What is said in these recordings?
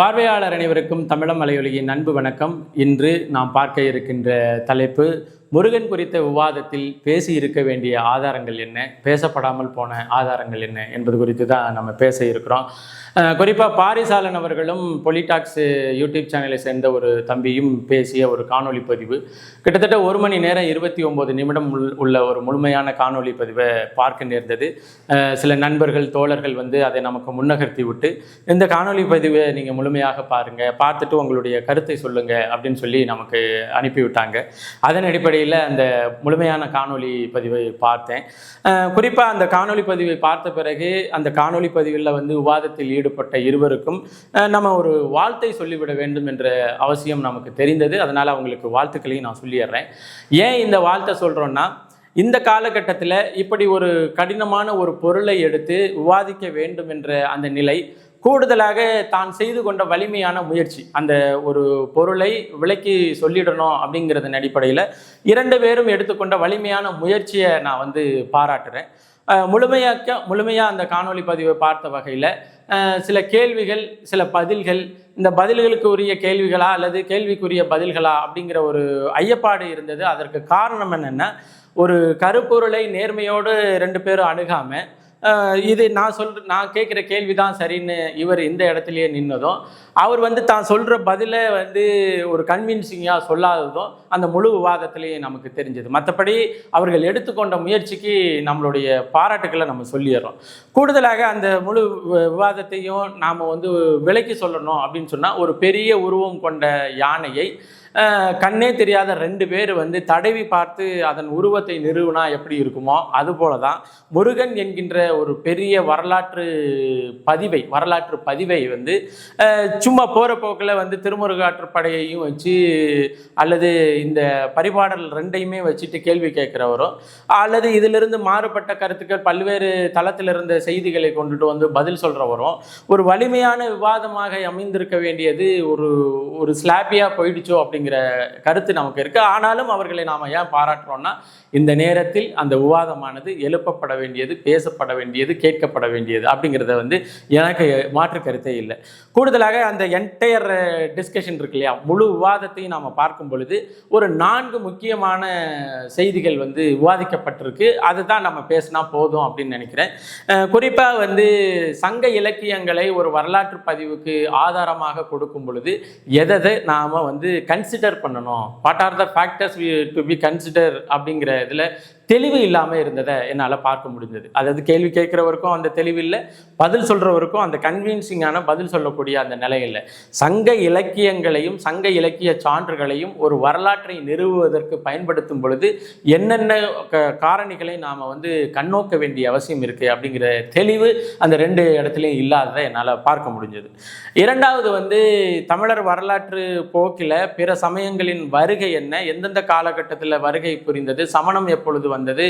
பார்வையாளர் அனைவருக்கும் தமிழம் மலையொலியின் அன்பு வணக்கம். இன்று நாம் பார்க்க இருக்கின்ற தலைப்பு முருகன் குறித்த விவாதத்தில் பேசி இருக்க வேண்டிய ஆதாரங்கள் என்ன, பேசப்படாமல் போன ஆதாரங்கள் என்ன என்பது குறித்து தான் நம்ம பேச இருக்கிறோம். குறிப்பாக பாரிசாலன் அவர்களும் பொலிடாக்ஸ் யூடியூப் சேனலை சேர்ந்த ஒரு தம்பியும் பேசிய ஒரு காணொலி பதிவு, கிட்டத்தட்ட 1 மணி நேரம் 29 நிமிடம் உள்ள ஒரு முழுமையான காணொலி பதிவை பார்க்க நேர்ந்தது. சில நண்பர்கள் தோழர்கள் அதை நமக்கு முன்னகர்த்தி விட்டு இந்த காணொலி பதிவை நீங்கள் முழுமையாக பாருங்கள், பார்த்துட்டு உங்களுடைய கருத்தை சொல்லுங்கள் அப்படின்னு சொல்லி நமக்கு அனுப்பிவிட்டாங்க. அதன் அடிப்படையில் அந்த முழுமையான காணொலி பதிவை பார்த்தேன். குறிப்பாக அந்த காணொலி பதிவை பார்த்த பிறகு அந்த காணொலி பதிவில் விவாதத்தில் ஈடுபட்ட இருவருக்கும் நம்ம ஒரு வாழ்த்தை சொல்லிவிட வேண்டும் என்ற அவசியம் நமக்கு தெரிந்தது. அதனால் அவங்களுக்கு வாழ்த்துக்களையும் நான் சொல்லிடுறேன். ஏன் இந்த வாழ்த்தை சொல்கிறோன்னா, இந்த காலகட்டத்தில் இப்படி ஒரு கடினமான ஒரு பொருளை எடுத்து விவாதிக்க வேண்டும் என்ற அந்த நிலை, கூடுதலாக தான் செய்து கொண்ட வலிமையான முயற்சி, அந்த ஒரு பொருளை விளக்கி சொல்லிடணும் அப்படிங்கிறதன் அடிப்படையில் 2 பேரும் எடுத்துக்கொண்ட வலிமையான முயற்சியை நான் பாராட்டுறேன். முழுமையாக அந்த காணொளி பதிவை பார்த்த வகையில் சில கேள்விகள், சில பதில்கள், இந்த பதில்களுக்கு உரிய கேள்விகளா அல்லது கேள்விக்குரிய பதில்களா அப்படிங்கிற ஒரு ஐயப்பாடு இருந்தது. அதற்கு காரணம் என்னென்னா, ஒரு கருப்பொருளை நேர்மையோடு 2 பேரும் அணுகாமல், இது நான் கேட்குற கேள்வி தான் சரின்னு இவர் இந்த இடத்துலையே நின்னதும், அவர் தான் சொல்கிற பதிலை ஒரு கன்வின்சிங்காக சொல்லாததும் அந்த முழு விவாதத்திலேயே நமக்கு தெரிஞ்சது. மற்றபடி அவர்கள் எடுத்துக்கொண்ட முயற்சிக்கு நம்மளுடைய பாராட்டுக்களை நம்ம சொல்லிடுறோம். கூடுதலாக அந்த முழு விவாதத்தையும் நாம் விலைக்கு சொல்லணும் அப்படின்னு சொன்னால், ஒரு பெரிய உருவம் கொண்ட யானையை கண்ணே தெரியாத 2 பேர் தடவி பார்த்து அதன் உருவத்தை நிறுவனா எப்படி இருக்குமோ அதுபோல தான் முருகன் என்கின்ற ஒரு பெரிய வரலாற்று பதிவை சும்மா போகிற போக்கில் திருமுருகாற்றுப்படையையும் வச்சு அல்லது இந்த பரிபாடல் 2ஐயுமே வச்சுட்டு கேள்வி கேட்குறவரோ, அல்லது இதிலிருந்து மாறுபட்ட கருத்துக்கள் பல்வேறு தளத்தில் இருந்த செய்திகளை கொண்டுட்டு பதில் சொல்கிறவரும் ஒரு வலிமையான விவாதமாக அமைந்திருக்க வேண்டியது ஒரு ஸ்லாப்பியாக போயிடுச்சோ அப்படிங்கிற கருத்து நமக்கு இருக்கு. ஆனாலும் அவர்களை நாம ஏன் பாராட்டுறோம்னா, இந்த நேரத்தில் அந்த விவாதமானது எழுப்பப்பட வேண்டியது, பேசப்பட வேண்டியது, கேட்கப்பட வேண்டியது அப்படிங்கிறத எனக்கு மாற்று கருத்தே இல்லை. கூடுதலாக அந்த என்டையர் டிஸ்கஷன் இருக்கு இல்லையா, முழு விவாதத்தையும் நாம் பார்க்கும் பொழுது ஒரு 4 முக்கியமான செய்திகள் விவாதிக்கப்பட்டிருக்கு. அதுதான் நம்ம பேசினா போதும் அப்படின்னு நினைக்கிறேன். குறிப்பாக சங்க இலக்கியங்களை ஒரு வரலாற்று பதிவுக்கு ஆதாரமாக கொடுக்கும் பொழுது எதை நாம் கன்சிடர் பண்ணணும், what are the factors to be consider அப்படிங்கிற இதில் தெளிவு இல்லாமல் இருந்ததை என்னால் பார்க்க முடிஞ்சது. அதாவது கேள்வி கேட்குறவருக்கும் அந்த தெளிவு இல்லை, பதில் சொல்கிறவருக்கும் அந்த கன்வின்சிங்கான பதில் சொல்லக்கூடிய அந்த நிலை இல்லை. சங்க இலக்கியங்களையும் சங்க இலக்கிய சான்றுகளையும் ஒரு வரலாற்றை நிறுவுவதற்கு பயன்படுத்தும் பொழுது என்னென்ன காரணிகளை நாம் கண்ணோக்க வேண்டிய அவசியம் இருக்குது அப்படிங்கிற தெளிவு அந்த 2 இடத்துலையும் இல்லாததை என்னால் பார்க்க முடிஞ்சது. இரண்டாவது தமிழர் வரலாற்று போக்கில் பிற சமயங்களின் வருகை என்ன, எந்தெந்த காலகட்டத்தில் வருகை புரிந்தது, சமணம் எப்பொழுது வந்தது,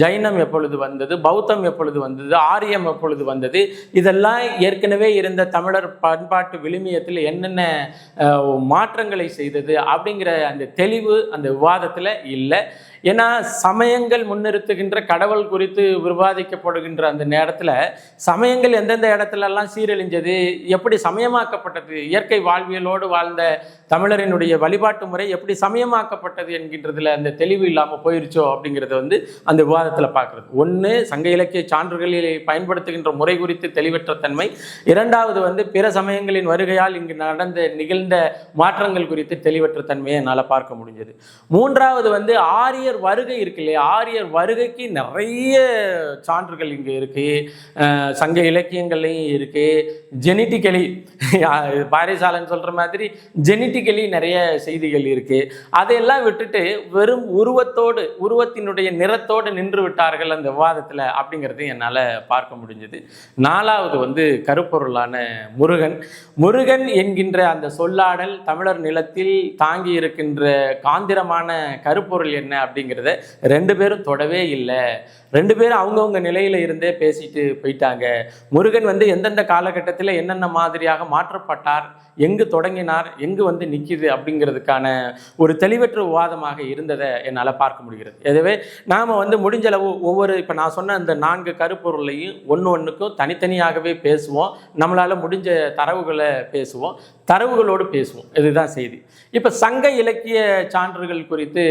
ஜைனம் எப்பொழுது வந்தது, பௌத்தம் எப்பொழுது வந்தது, ஆரியம் எப்பொழுது வந்தது, இதெல்லாம் ஏற்கனவே இருந்த தமிழர் பண்பாட்டு விழுமியத்தில் என்னென்ன மாற்றங்களை செய்தது அப்படிங்கிற அந்த தெளிவு அந்த விவாதத்தில் இல்லை. ஏன்னா சமயங்கள் முன்னிறுத்துகின்ற கடவுள் குறித்து விவாதிக்கப்படுகின்ற அந்த நேரத்தில் சமயங்கள் எந்தெந்த இடத்துலலாம் சீரழிஞ்சது, எப்படி சமயமாக்கப்பட்டது, இயற்கை வாழ்வியலோடு வாழ்ந்த தமிழரினுடைய வழிபாட்டு முறை எப்படி சமயமாக்கப்பட்டது என்கின்றதுல அந்த தெளிவு இல்லாமல் போயிருச்சோ அப்படிங்கிறத அந்த விவாதத்தில் பார்க்குறது. ஒன்று, சங்க இலக்கிய சான்றுகளில் பயன்படுத்துகின்ற முறை குறித்து தெளிவற்ற தன்மை. இரண்டாவது பிற சமயங்களின் வருகையால் இங்கு நிகழ்ந்த மாற்றங்கள் குறித்து தெளிவற்ற தன்மையை என்னால் பார்க்க முடிஞ்சது. மூன்றாவது ஆரியர் வருகை இருக்கு இல்லையா, ஆரியர் வருகைக்கு நிறைய சான்றுகள் இங்கே இருக்கு, சங்க இலக்கியங்கள்லையும் இருக்கு. ஜெனட்டிக்கலி பாரிசாலன் சொல்ற மாதிரி ஜெனட்டிக்கலி நிறைய செய்திகள் இருக்கு. அதையெல்லாம் விட்டுட்டு வெறும் உருவத்தினுடைய நிறத்தோடு நின்று விட்டார்கள் அந்த விவாதத்தில் அப்படிங்கிறது என்னால் பார்க்க முடிஞ்சது. நாலாவது கருப்பொருளான முருகன் என்கின்ற அந்த சொல்லாடல் தமிழர் நிலத்தில் தாங்கி இருக்கின்ற காந்திரமான கருப்பொருள் என்ன அப்படிங்கிற அப்படிங்கிறத ரெண்டு பேரும் தொடவே இல்லை. ரெண்டு பேரும் அவங்கவுங்க நிலையில இருந்தே பேசிட்டு போயிட்டாங்க. முருகன் வந்து எந்தெந்த காலகட்டத்தில் என்னென்ன மாதிரியாக மாற்றப்பட்டார், எங்கு தொடங்கினார், எங்கு வந்து நிற்கிது அப்படிங்கிறதுக்கான ஒரு தெளிவற்ற விவாதமாக இருந்ததை என்னால் பார்க்க முடிகிறது. எனவே நாம் வந்து முடிஞ்ச அளவு ஒவ்வொரு இப்போ நான் சொன்ன அந்த 4 கருப்பொருளையும் ஒன்றுக்கும் தனித்தனியாகவே பேசுவோம். நம்மளால் முடிஞ்ச தரவுகளை பேசுவோம், தரவுகளோடு பேசுவோம். இதுதான் செய்தி. இப்போ சங்க இலக்கிய சான்றுகள் குறித்து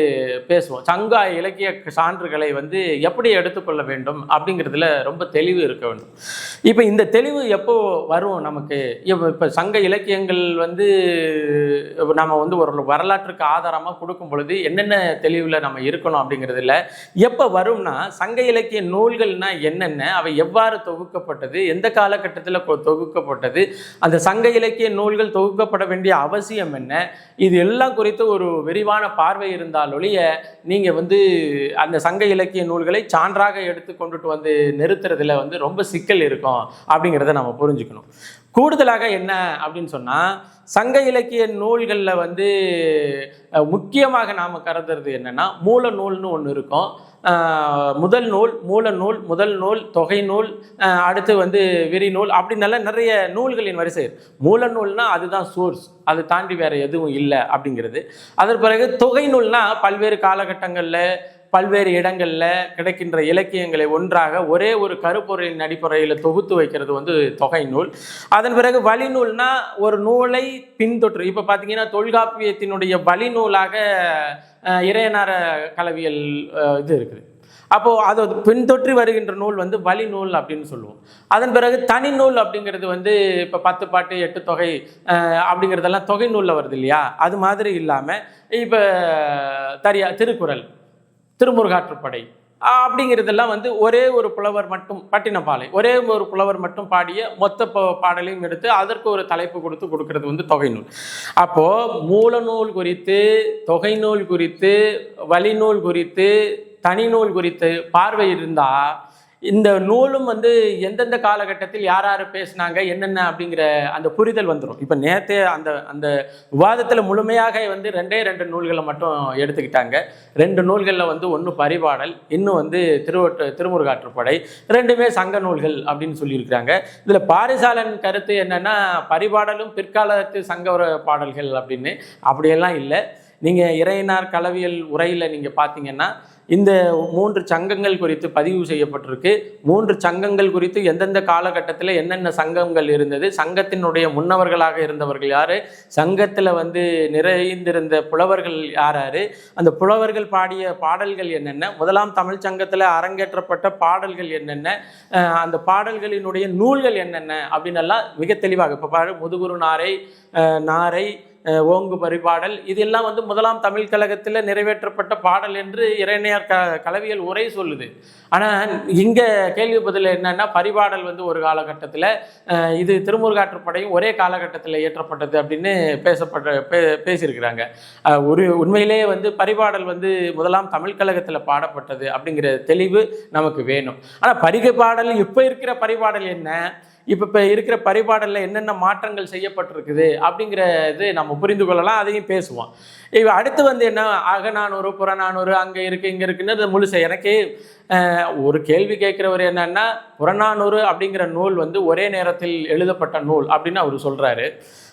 பேசுவோம். சங்க இலக்கிய சான்றுகளை வந்து எப்படி எடுத்துக்கொள்ள வேண்டும் அப்படிங்கிறதுல ரொம்ப தெளிவு இருக்க வேண்டும். இப்போ இந்த தெளிவு எப்போ வரும் நமக்கு? இப்போ சங்க இலக்கியங்கள் வந்து நம்ம வந்து ஒரு வரலாற்றுக்கு ஆதாரமாக கொடுக்கும் பொழுது என்னென்ன தெளிவில் நம்ம இருக்கணும் அப்படிங்கிறதுல எப்போ வரும்னா, சங்க இலக்கிய நூல்கள்னா என்னென்ன, அவை எவ்வாறு தொகுக்கப்பட்டது, எந்த காலகட்டத்தில் தொகுக்கப்பட்டது, அந்த சங்க இலக்கிய நூல்கள் தொகுக்கப்பட வேண்டிய அவசியம் என்ன, இது எல்லாம் குறித்து ஒரு விரிவான பார்வை இருந்தால் ஒழிய நீங்கள் வந்து அந்த சங்க இலக்கிய நூல்களை சான்றாக எடுத்து கொண்டுட்டு வந்து நிறுத்துறதுல வந்து ரொம்ப சிக்கல் இருக்கும் அப்படிங்கிறத நம்ம புரிஞ்சுக்கணும். கூடுதலாக என்ன அப்படின்னு சொன்னால், சங்க இலக்கிய நூல்களில் வந்து முக்கியமாக நாம் கருதுறது என்னென்னா, மூல நூல்னு ஒன்று இருக்கும். முதல் நூல், மூல நூல், முதல் நூல், தொகை நூல், அடுத்து வந்து விரிநூல், அப்படின்னால நிறைய நூல்களின் வரிசை. மூல நூல்னா அதுதான் சோர்ஸ், அது தாண்டி வேற எதுவும் இல்லை அப்படிங்கிறது. அதற்கு பிறகு தொகை நூல்னா பல்வேறு காலகட்டங்களில் பல்வேறு இடங்களில் கிடைக்கின்ற இலக்கியங்களை ஒன்றாக ஒரே ஒரு கருப்பொருளின் அடிப்படையில் தொகுத்து வைக்கிறது வந்து தொகை நூல். அதன் பிறகு வழிநூல்னா ஒரு நூலை பின்தொற்று. இப்போ பார்த்தீங்கன்னா தொல்காப்பியத்தினுடைய வழிநூலாக இறையனார கலவியல் இது இருக்குது. அப்போது அது பின்தொற்றி வருகின்ற நூல் வந்து வழிநூல் அப்படின்னு சொல்லுவோம். அதன் பிறகு தனி நூல் அப்படிங்கிறது வந்து இப்போ 10 பாட்டு 8 தொகை அப்படிங்கிறதெல்லாம் தொகை நூலில் வருது இல்லையா? அது மாதிரி இல்லாமல் இப்போ திருக்குறள், திருமுருகாற்றுப்படை அப்படிங்கிறதெல்லாம் வந்து ஒரே ஒரு புலவர் மட்டும், பட்டினப்பாலை ஒரே ஒரு புலவர் மட்டும் பாடிய மொத்த பாடலையும் எடுத்து அதற்கு ஒரு தலைப்பு கொடுக்கறது வந்து தொகை நூல். அப்போது மூல நூல் குறித்து, தொகை நூல் குறித்து, வழிநூல் குறித்து, தனி நூல் குறித்து பார்வை இருந்தால் இந்த நூலும் வந்து எந்தெந்த காலகட்டத்தில் யார் யார் பேசினாங்க என்னென்ன அப்படிங்கிற அந்த புரிதல் வந்துடும். இப்போ நேற்றே அந்த விவாதத்தில் முழுமையாக வந்து 2 நூல்களை மட்டும் எடுத்துக்கிட்டாங்க. 2 நூல்களில் வந்து ஒன்று பரிபாடல், இன்னும் வந்து திருமுருகாற்றுப்படை, ரெண்டுமே சங்க நூல்கள் அப்படின்னு சொல்லியிருக்கிறாங்க. இதில் பாரிசாலன் கருத்து என்னென்னா, பரிபாடலும் பிற்காலத்து சங்க பாடல்கள் அப்படின்னு. அப்படியெல்லாம் இல்லை. நீங்கள் இறையனார் களவியல் உரையில் நீங்கள் பார்த்தீங்கன்னா இந்த 3 சங்கங்கள் குறித்து பதிவு செய்யப்பட்டிருக்கு. 3 சங்கங்கள் குறித்து எந்தெந்த காலகட்டத்தில் என்னென்ன சங்கங்கள் இருந்தது, சங்கத்தினுடைய முன்னவர்களாக இருந்தவர்கள் யார், சங்கத்தில் வந்து நிறைந்திருந்த புலவர்கள் யார், அந்த புலவர்கள் பாடிய பாடல்கள் என்னென்ன, முதலாம் தமிழ் சங்கத்தில் அரங்கேற்றப்பட்ட பாடல்கள் என்னென்ன, அந்த பாடல்களினுடைய நூல்கள் என்னென்ன அப்படின்னு எல்லாம் மிக தெளிவாக இப்போ பாரு முதுகுரு நாரை ஓங்கு பரிபாடல், இதெல்லாம் வந்து முதலாம் தமிழ் கழகத்தில் நிறைவேற்றப்பட்ட பாடல் என்று இறையனார் களவியல் உரை சொல்லுது. ஆனால் இங்கே கேள்வி பதில் என்னன்னா, பரிபாடல் வந்து ஒரு காலகட்டத்தில், இது திருமுருகாற்றுப்படையும் ஒரே காலகட்டத்தில் இயற்றப்பட்டது அப்படின்னு பேசியிருக்கிறாங்க. உண்மையிலேயே வந்து பரிபாடல் வந்து முதலாம் தமிழ் கழகத்தில் பாடப்பட்டது அப்படிங்கிற தெளிவு நமக்கு வேணும். ஆனால் பரிபாடல் இப்போ இருக்கிற பரிபாடல் என்ன, இப்போ இருக்கிற பரிபாடலில் என்னென்ன மாற்றங்கள் செய்யப்பட்டிருக்குது அப்படிங்கிறது நம்ம புரிந்து கொள்ளலாம், அதையும் பேசுவோம். இப்போ அடுத்து வந்து என்ன, அகநானூறு புறநானூறு அங்கே இருக்குது இங்கே இருக்குன்னு முழுச எனக்கு ஒரு கேள்வி கேட்குறவர் என்னன்னா, புறநானூறு அப்படிங்கிற நூல் வந்து ஒரே நேரத்தில் எழுதப்பட்ட நூல் அப்படின்னு அவர் சொல்கிறாரு.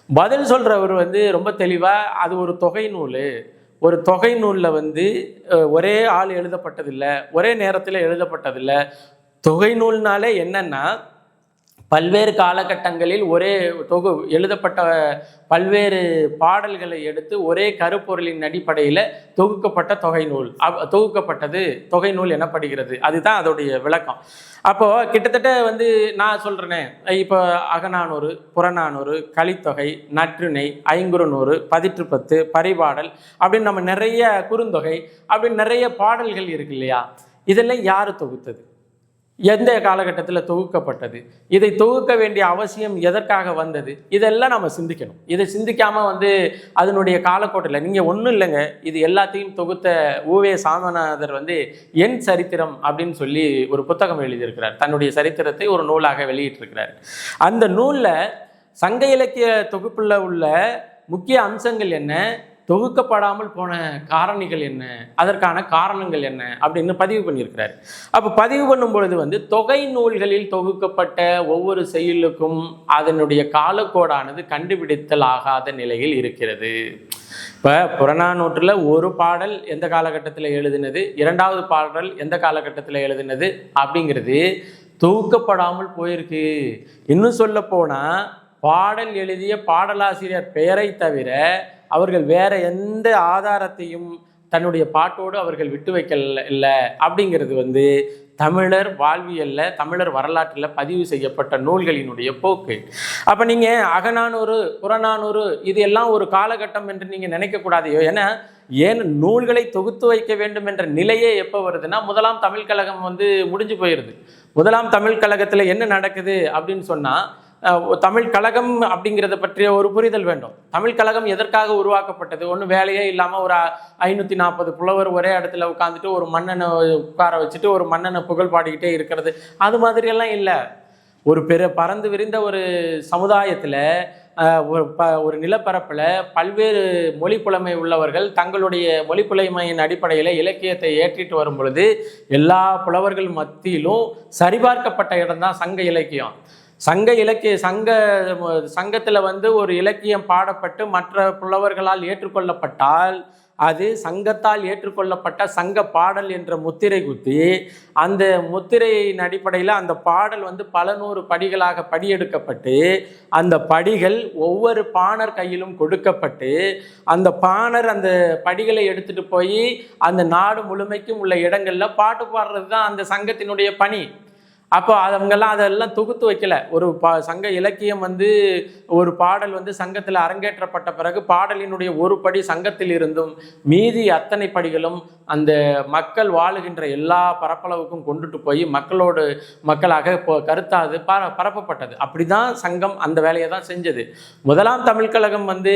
பதில் சொல்கிறவர் வந்து ரொம்ப தெளிவாக அது ஒரு தொகை நூல், ஒரு தொகை நூலில் வந்து ஒரே ஆள் எழுதப்பட்டதில்லை, ஒரே நேரத்தில் எழுதப்பட்டதில்லை. தொகை நூல்னாலே என்னன்னா, பல்வேறு காலகட்டங்களில் ஒரே எழுதப்பட்ட பல்வேறு பாடல்களை எடுத்து ஒரே கருப்பொருளின் அடிப்படையில் தொகுக்கப்பட்ட தொகுக்கப்பட்டது தொகை நூல் எனப்படுகிறது. அதுதான் அதோடைய விளக்கம். அப்போது கிட்டத்தட்ட வந்து நான் சொல்கிறேனே, இப்போ அகநானூறு, புறநானூறு, கலித்தொகை, நற்றிணை, ஐங்குறுநூறு, பதிற்றுப்பத்து, பரிபாடல் அப்படின்னு நம்ம நிறைய குறுந்தொகை அப்படின்னு நிறைய பாடல்கள் இருக்கு இல்லையா? இதெல்லாம் யார் தொகுத்தது, எந்த காலகட்டத்தில் தொகுக்கப்பட்டது, இதை தொகுக்க வேண்டிய அவசியம் எதற்காக வந்தது, இதெல்லாம் நம்ம சிந்திக்கணும். இதை சிந்திக்காமல் வந்து அதனுடைய காலக்கோட்டில் நீங்கள் ஒன்றும் இல்லைங்க, இது எல்லாத்தையும் தொகுத்த ஊவே சாமிநாதர் வந்து என் சரித்திரம் அப்படின்னு சொல்லி ஒரு புத்தகம் எழுதியிருக்கிறார். தன்னுடைய சரித்திரத்தை ஒரு நூலாக வெளியிட்டிருக்கிறார். அந்த நூலில் சங்க இலக்கிய தொகுப்பில் உள்ள முக்கிய அம்சங்கள் என்ன, தொகுக்கப்படாமல் போன காரணிகள் என்ன, அதற்கான காரணங்கள் என்ன அப்படின்னு பதிவு பண்ணியிருக்கிறார். அப்போ பதிவு பண்ணும் பொழுது வந்து தொகை நூல்களில் தொகுக்கப்பட்ட ஒவ்வொரு செயலுக்கும் அதனுடைய காலக்கோடானது கண்டுபிடித்தல் ஆகாத நிலையில் இருக்கிறது. இப்போ புறநானூற்றில் ஒரு பாடல் எந்த காலகட்டத்தில் எழுதினது, இரண்டாவது பாடல் எந்த காலகட்டத்தில் எழுதினது அப்படிங்கிறது தொகுக்கப்படாமல் போயிருக்கு. இன்னும் சொல்ல போனால் பாடல் எழுதிய பாடலாசிரியர் பெயரை தவிர அவர்கள் வேற எந்த ஆதாரத்தையும் தன்னுடைய பாட்டோடு அவர்கள் விட்டு வைக்கல இல்லை அப்படிங்கிறது வந்து தமிழர் வாழ்வியல்ல, தமிழர் வரலாற்றில் பதிவு செய்யப்பட்ட நூல்களினுடைய போக்கு. அப்போ நீங்கள் அகநானூறு, புறநானூறு இது எல்லாம் ஒரு காலகட்டம் என்று நீங்கள் நினைக்கக்கூடாது. ஏன்னா ஏன் நூல்களை தொகுத்து வைக்க வேண்டும் என்ற நிலையே எப்போ வருதுன்னா, முதலாம் தமிழ் கழகம் வந்து முடிஞ்சு போயிடுது. முதலாம் தமிழ் கழகத்தில் என்ன நடக்குது அப்படின்னு சொன்னால், தமிழ் கழகம் அப்படிங்கிறத பற்றிய ஒரு புரிதல் வேண்டும். தமிழ் கழகம் எதற்காக உருவாக்கப்பட்டது? ஒன்றும் வேலையே இல்லாமல் ஒரு 540 புலவர் ஒரே இடத்துல உட்காந்துட்டு ஒரு மன்னனை உட்கார வச்சுட்டு ஒரு மன்னனை புகழ் பாடிக்கிட்டே இருக்கிறது, அது மாதிரியெல்லாம் இல்லை. ஒரு பறந்து விரிந்த ஒரு சமுதாயத்தில் ஒரு நிலப்பரப்பில் பல்வேறு மொழி புலமை உள்ளவர்கள் தங்களுடைய மொழி புலமையின் அடிப்படையில் இலக்கியத்தை ஏற்றிட்டு வரும் பொழுது எல்லா புலவர்கள் மத்தியிலும் சரிபார்க்கப்பட்ட இடம்தான் சங்க இலக்கியம். சங்கத்தில் வந்து ஒரு இலக்கியம் பாடப்பட்டு மற்ற புலவர்களால் ஏற்றுக்கொள்ளப்பட்டால் அது சங்கத்தால் ஏற்றுக்கொள்ளப்பட்ட சங்க பாடல் என்ற முத்திரை குத்தி, அந்த முத்திரையின் அடிப்படையில் அந்த பாடல் வந்து பல நூறு படிகளாக படியெடுக்கப்பட்டு அந்த படிகள் ஒவ்வொரு பாணர் கையிலும் கொடுக்கப்பட்டு அந்த பாணர் அந்த படிகளை எடுத்துட்டு போய் அந்த நாடு முழுமைக்கும் உள்ள இடங்கள்ல பாட்டு பாடுறது தான் அந்த சங்கத்தினுடைய பணி. அப்போ அவங்கெல்லாம் அதெல்லாம் தொகுத்து வைக்கல. ஒரு சங்க இலக்கியம் வந்து ஒரு பாடல் வந்து சங்கத்தில் அரங்கேற்றப்பட்ட பிறகு பாடலினுடைய ஒரு படி சங்கத்தில் இருந்தும் மீதி அத்தனை படிகளும் அந்த மக்கள் வாழுகின்ற எல்லா பரப்பளவுக்கும் கொண்டுட்டு போய் மக்களாக கருத்தாது பரப்பப்பட்டது. அப்படிதான் சங்கம் அந்த வேலையை தான் செஞ்சது. முதலாம் தமிழ் கழகம் வந்து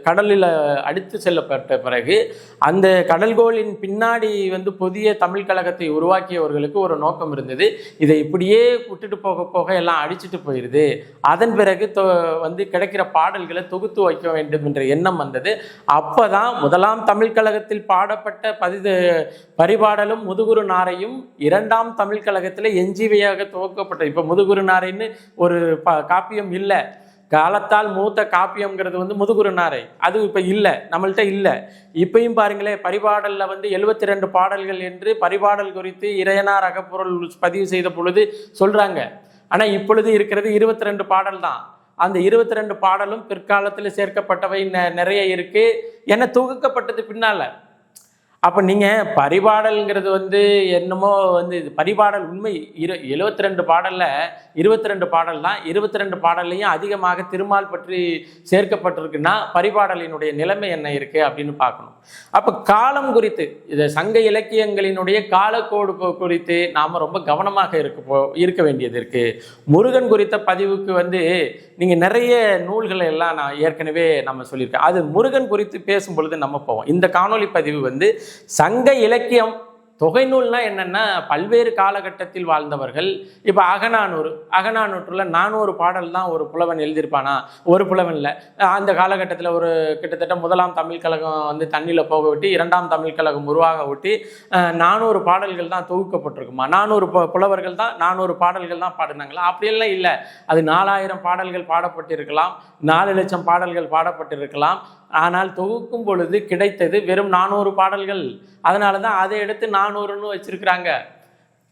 கடலில் அடித்து செல்லப்பட்ட பிறகு அந்த கடல்கோளின் பின்னாடி வந்து புதிய தமிழ் கழகத்தை உருவாக்கியவர்களுக்கு ஒரு நோக்கம் இருந்தது. இதை இப்படியே விட்டுட்டு போக போக எல்லாம் அடிச்சுட்டு போயிடுது, அதன் பிறகு வந்து கிடைக்கிற பாடல்களை தொகுத்து வைக்க வேண்டும் என்ற எண்ணம் வந்தது. அப்போதான் முதலாம் தமிழ் கழகத்தில் பாடப்பட்ட பரிபாடலும் முதுகுரு நாரையும் இரண்டாம் தமிழ் கழகத்தில் எஞ்சிவையாக துவக்கப்பட்டது. இப்போ முதுகுரு நாரைன்னு ஒரு காப்பியம் இல்லை, காலத்தால் மூத்த காப்பியம்ங்கிறது வந்து முதுகுரு நாரை, அது இப்போ இல்லை, நம்மள்கிட்ட இல்லை. இப்பயும் பாருங்களேன், பரிபாடலில் வந்து 72 பாடல்கள் என்று பரிபாடல் குறித்து இறையனார் அகப்பொருள் பதிவு செய்த பொழுது சொல்கிறாங்க. ஆனால் இப்பொழுது இருக்கிறது 22 பாடல் தான். அந்த 22 பாடலும் பிற்காலத்தில் சேர்க்கப்பட்டவை நிறைய இருக்குது, என தொகுக்கப்பட்டது பின்னால். அப்போ நீங்கள் பரிபாடல்ங்கிறது வந்து என்னமோ வந்து இது பரிபாடல் உண்மை 72 பாடலில் 22 பாடல் தான். 22 பாடல்லையும் அதிகமாக திருமால் பற்றி சேர்க்கப்பட்டிருக்குன்னா பரிபாடலினுடைய நிலைமை என்ன இருக்குது அப்படின்னு பார்க்கணும். அப்போ காலம் குறித்து, இது சங்க இலக்கியங்களினுடைய காலக்கோடு குறித்து நாம் ரொம்ப கவனமாக இருக்க வேண்டியது இருக்குது. முருகன் குறித்த பதிவுக்கு வந்து நீங்கள் நிறைய நூல்களை எல்லாம் நான் ஏற்கனவே நம்ம சொல்லியிருக்கேன். அது முருகன் குறித்து பேசும் பொழுது நம்ம போவோம். இந்த காணொலி பதிவு வந்து சங்க இலக்கியம் தொகை நூல்னா என்னென்னா பல்வேறு காலகட்டத்தில் வாழ்ந்தவர்கள். இப்போ அகநானூற்றில் 400 பாடல் தான் ஒரு புலவன் எழுதியிருப்பானா? ஒரு புலவன் இல்லை. அந்த காலகட்டத்தில் ஒரு கிட்டத்தட்ட முதலாம் தமிழ் கழகம் வந்து தண்ணியில் போக விட்டு இரண்டாம் தமிழ் கழகம் உருவாக விட்டு 400 பாடல்கள் தான் தொகுக்கப்பட்டிருக்குமா? 400 புலவர்கள் தான் 400 பாடல்கள் தான் பாடினாங்களா? அப்படியெல்லாம் இல்லை. அது 4000 பாடல்கள் பாடப்பட்டிருக்கலாம், 4 லட்சம் பாடல்கள் பாடப்பட்டிருக்கலாம். ஆனால் தொகுக்கும் பொழுது கிடைத்தது வெறும் 400 பாடல்கள். அதனால தான் அதை எடுத்து 400ன்னு வச்சிருக்கிறாங்க.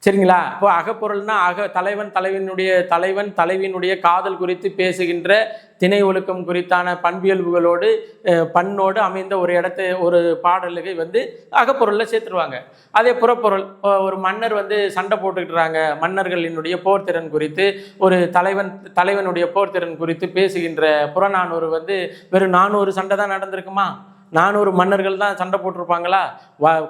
சரிங்களா? இப்போ அகப்பொருள்னா தலைவன் தலைவியினுடைய காதல் குறித்து பேசுகின்ற திணை ஒழுக்கம் குறித்தான பண்பியல்புகளோடு பண்ணோடு அமைந்த ஒரு பாடலுக்கு வந்து அகப்பொருளில் சேர்த்துருவாங்க. அதே புறப்பொருள், ஒரு மன்னர் வந்து சண்டை போட்டுக்கிட்டுறாங்க, மன்னர்களினுடைய போர்த்திறன் குறித்து, ஒரு தலைவனுடைய போர்த்திறன் குறித்து பேசுகின்ற புறநானூறு வந்து வெறும் 400 சண்டை தான் நடந்திருக்குமா? 400 மன்னர்கள் தான் சண்டை போட்டிருப்பாங்களா?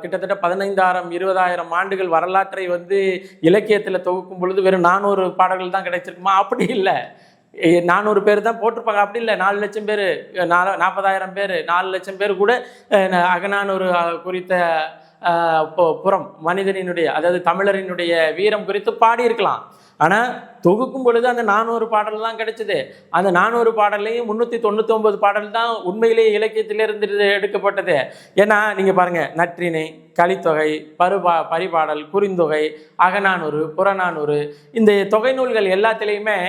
கிட்டத்தட்ட 15,000 20,000 ஆண்டுகள் வரலாற்றை வந்து இலக்கியத்தில் தொகுக்கும் பொழுது வெறும் 400 பாடல்கள் தான் கிடைச்சிருக்குமா? அப்படி இல்லை. 400 பேர் தான் போட்டிருப்பாங்க. அப்படி இல்லை, 4 லட்சம் பேர், 40,000 பேர், 4 லட்சம் பேர் கூட அகநானூறு குறித்த புறம் மனிதனினுடைய, அதாவது தமிழரினுடைய வீரம் குறித்து பாடியிருக்கலாம். ஆனால் தொகுக்கும் பொழுது அந்த 400 பாடல் தான் கிடைச்சது. அந்த 400 பாடல்லையும் 399 பாடல் தான் உண்மையிலேயே இலக்கியத்திலிருந்து எடுக்கப்பட்டது. ஏன்னா நீங்கள் பாருங்கள், நற்றிணை, கலித்தொகை, பரிபாடல், குறுந்தொகை, அகநானூறு, புறநானூறு, இந்த தொகை நூல்கள் எல்லாத்திலையுமே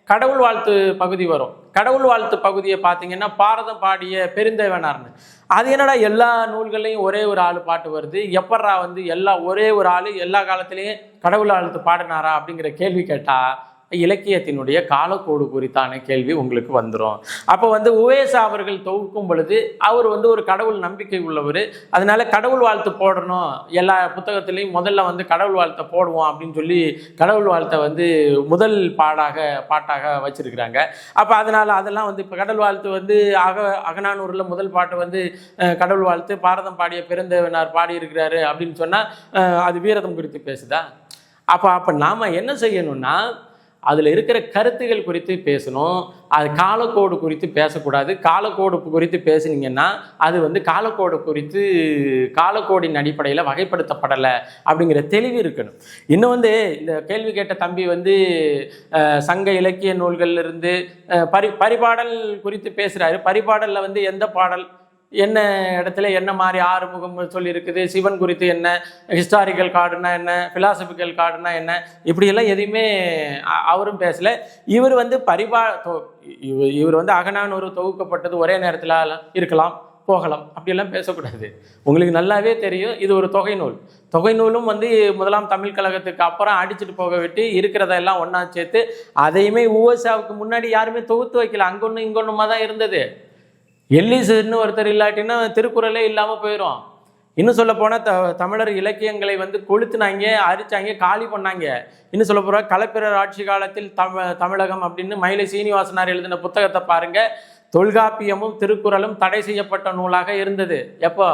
கடவுள் வாழ்த்து பகுதி வரும். கடவுள் வாழ்த்து பகுதியை பார்த்தீங்கன்னா பாரதம் பாடிய பெருந்தேவனார்னு. அது என்னடா எல்லா நூல்களையும் ஒரே ஒரு ஆள் பாட்டு வருது, எப்பட்றா வந்து ஒரே ஒரு ஆள் எல்லா காலத்திலையும் கடவுள் வாழ்த்து பாடினாரா அப்படிங்கிற கேள்வி கேட்டால் இலக்கியத்தினுடைய காலக்கோடு குறித்தான கேள்வி உங்களுக்கு வந்துடும். அப்போ வந்து உவேசா அவர்கள் தொகுக்கும் பொழுது அவர் வந்து ஒரு கடவுள் நம்பிக்கை உள்ளவர். அதனால கடவுள் வாழ்த்து போடணும், எல்லா புத்தகத்திலையும் முதல்ல வந்து கடவுள் வாழ்த்தை போடுவோம் அப்படின்னு சொல்லி கடவுள் வாழ்த்தை வந்து முதல் பாட்டாக வச்சிருக்கிறாங்க. அப்போ அதனால அதெல்லாம் வந்து இப்போ கடவுள் வாழ்த்து வந்து அகநானூரில் முதல் பாட்டு வந்து கடவுள் வாழ்த்து பாரதம் பாடிய பெருந்தேவனார் பாடியிருக்கிறாரு அப்படின்னு சொன்னால் அது வீரதம் குறித்து பேசுதா? அப்போ நாம் என்ன செய்யணும்னா அதில் இருக்கிற கருத்துகள் குறித்து பேசணும். அது காலக்கோடு குறித்து பேசக்கூடாது. காலக்கோடு குறித்து பேசுனீங்கன்னா அது வந்து காலக்கோடின் அடிப்படையில் வகைப்படுத்தப்படலை அப்படிங்கிற தெளிவு இருக்கணும். இன்னும் வந்து இந்த கேள்வி கேட்ட தம்பி வந்து சங்க இலக்கிய நூல்கள்ல இருந்து பரிபாடல் குறித்து பேசுகிறாரு. பரிபாடலில் வந்து எந்த பாடல் என்ன இடத்துல என்ன மாதிரி ஆறுமுகம் சொல்லி இருக்குது, சிவன் குறித்து என்ன, ஹிஸ்டாரிக்கல் கார்டுனா என்ன, பிலாசபிக்கல் கார்டுனா என்ன, இப்படியெல்லாம் எதையுமே அவரும் பேசலை. இவர் வந்து இவர் வந்து அகநானூறு தொகுக்கப்பட்டது ஒரே நேரத்தில் இருக்கலாம், போகலாம், அப்படியெல்லாம் பேசக்கூடாது. உங்களுக்கு நல்லாவே தெரியும் இது ஒரு தொகை நூல். தொகை நூலும் வந்து முதலாம் தமிழ் கழகத்துக்கு அப்புறம் அடிச்சுட்டு போக விட்டு இருக்கிறதெல்லாம் ஒன்றா சேர்த்து அதையுமே உவசாவுக்கு முன்னாடி யாருமே தொகுத்து வைக்கல. அங்கொன்று இங்கொன்றுமா தான் இருந்தது. எல்லிஸ்ன்னு ஒருத்தர் இல்லாட்டின்னா திருக்குறளே இல்லாமல் போயிடும். இன்னும் சொல்ல போனால் தமிழர் இலக்கியங்களை வந்து கொளுத்துனாங்க, அரிச்சாங்க, காலி பண்ணாங்க. இன்னும் சொல்ல போகிற களப்பிரர் ஆட்சி காலத்தில் தமிழகம் அப்படின்னு மயிலை சீனிவாசனார் எழுதின புத்தகத்தை பாருங்க. தொல்காப்பியமும் திருக்குறளும் தடை செய்யப்பட்ட நூலாக இருந்தது. எப்போ?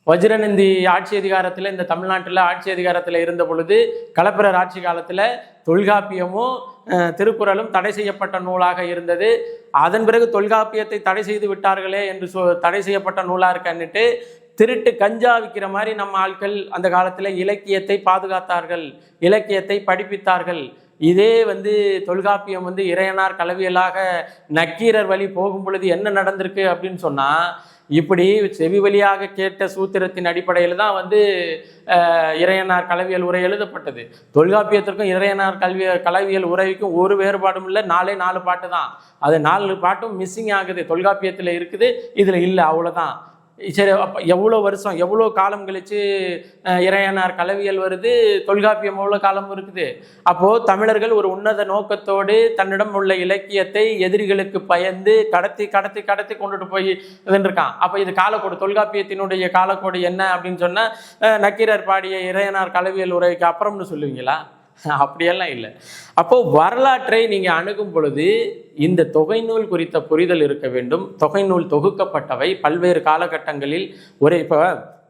வஜ்ரநந்தி ஆட்சி அதிகாரத்தில், இந்த தமிழ்நாட்டில் ஆட்சி அதிகாரத்தில் இருந்த பொழுது களப்பிரர் ஆட்சி காலத்தில் தொல்காப்பியமும் திருக்குறளும் தடை செய்யப்பட்ட நூலாக இருந்தது. அதன் பிறகு தொல்காப்பியத்தை தடை செய்து விட்டார்களே என்று தடை செய்யப்பட்ட நூலாக இருக்கன்னுட்டு திருட்டு கஞ்சா விற்கிற மாதிரி நம்ம ஆட்கள் அந்த காலத்தில் இலக்கியத்தை பாதுகாத்தார்கள், இலக்கியத்தை படிப்பித்தார்கள். இதே வந்து தொல்காப்பியம் வந்து இறையனார் கலவியலாக நக்கீரர் வழி போகும் பொழுது என்ன நடந்திருக்கு அப்படின்னு சொன்னால், இப்படி செவி வழியாக கேட்ட சூத்திரத்தின் அடிப்படையில் தான் வந்து இறையனார் கலவியல் உரை எழுதப்பட்டது. தொல்காப்பியத்திற்கும் இறையனார் கலவியல் உரைக்கும் ஒரு வேறுபாடும் இல்லை. 4 பாட்டு தான். அது 4 பாட்டும் மிஸ்ஸிங் ஆகுது. தொல்காப்பியத்தில் இருக்குது, இதில் இல்லை, அவ்வளோதான். சரி, அப்போ எவ்வளோ வருஷம் எவ்வளோ காலம் கழித்து இறையனார் கலவியல் வருது, தொல்காப்பியம் எவ்வளோ காலம் இருக்குது. அப்போது தமிழர்கள் ஒரு உன்னத நோக்கத்தோடு தன்னிடம் உள்ள இலக்கியத்தை எதிரிகளுக்கு பயந்து கடத்தி கடத்தி கடத்தி கொண்டுட்டு போய் இருக்கான். அப்போ இது காலக்கோடு, தொல்காப்பியத்தினுடைய காலக்கோடு என்ன அப்படின்னு சொன்னால் நக்கீரர் பாடிய இறையனார் கலவியல் உரைக்கு அப்புறம்னு சொல்லுவீங்களா? அப்படியெல்லாம் இல்லை. அப்போது வரலாற்றை நீங்கள் அணுகும் பொழுது இந்த தொகை நூல் குறித்த புரிதல் இருக்க வேண்டும். தொகை நூல் தொகுக்கப்பட்டவை பல்வேறு காலகட்டங்களில் இப்போ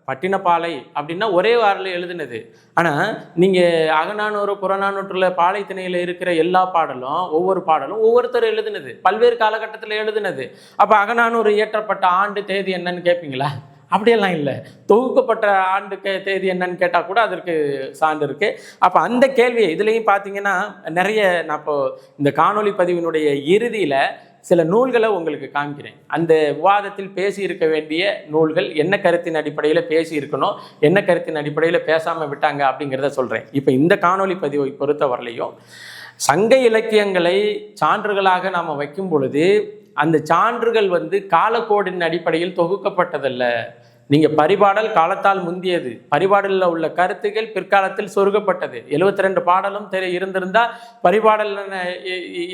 பட்டினப்பாலை அப்படின்னா ஒரே வாரில் எழுதினது. ஆனால் நீங்கள் அகநானூறு புறநானூற்றில் பாலை திணையில் இருக்கிற எல்லா பாடலும் ஒவ்வொரு பாடலும் ஒவ்வொருத்தர் எழுதினது, பல்வேறு காலகட்டத்தில் எழுதினது. அப்போ அகநானூறு இயற்றப்பட்ட ஆண்டு தேதி என்னன்னு கேட்பீங்களா? அப்படியெல்லாம் இல்லை. தொகுக்கப்பட்ட ஆண்டுக்கு தேதி என்னன்னு கேட்டால் கூட அதற்கு சான்று இருக்குது. அப்போ அந்த கேள்வியை இதுலேயும் பார்த்தீங்கன்னா நிறைய, நான் இப்போ இந்த காணொலி பதிவினுடைய இறுதியில் சில நூல்களை உங்களுக்கு காமிக்கிறேன். அந்த விவாதத்தில் பேசியிருக்க வேண்டிய நூல்கள் என்ன கருத்தின் அடிப்படையில் பேசியிருக்கணும், என்ன கருத்தின் அடிப்படையில் பேசாமல் விட்டாங்க அப்படிங்கிறத சொல்கிறேன். இப்போ இந்த காணொலி பதிவை பொறுத்த வரலையும் சங்க இலக்கியங்களை சான்றுகளாக நாம் வைக்கும் பொழுது அந்த சான்றுகள் வந்து காலக்கோடின் அடிப்படையில் தொகுக்கப்பட்டதல்ல. நீங்கள் பரிபாடல் காலத்தால் முந்தியது, பரிபாடலில் உள்ள கருத்துக்கள் பிற்காலத்தில் சொருகப்பட்டது. 72 பாடலும் இருந்திருந்தால் பரிபாடல்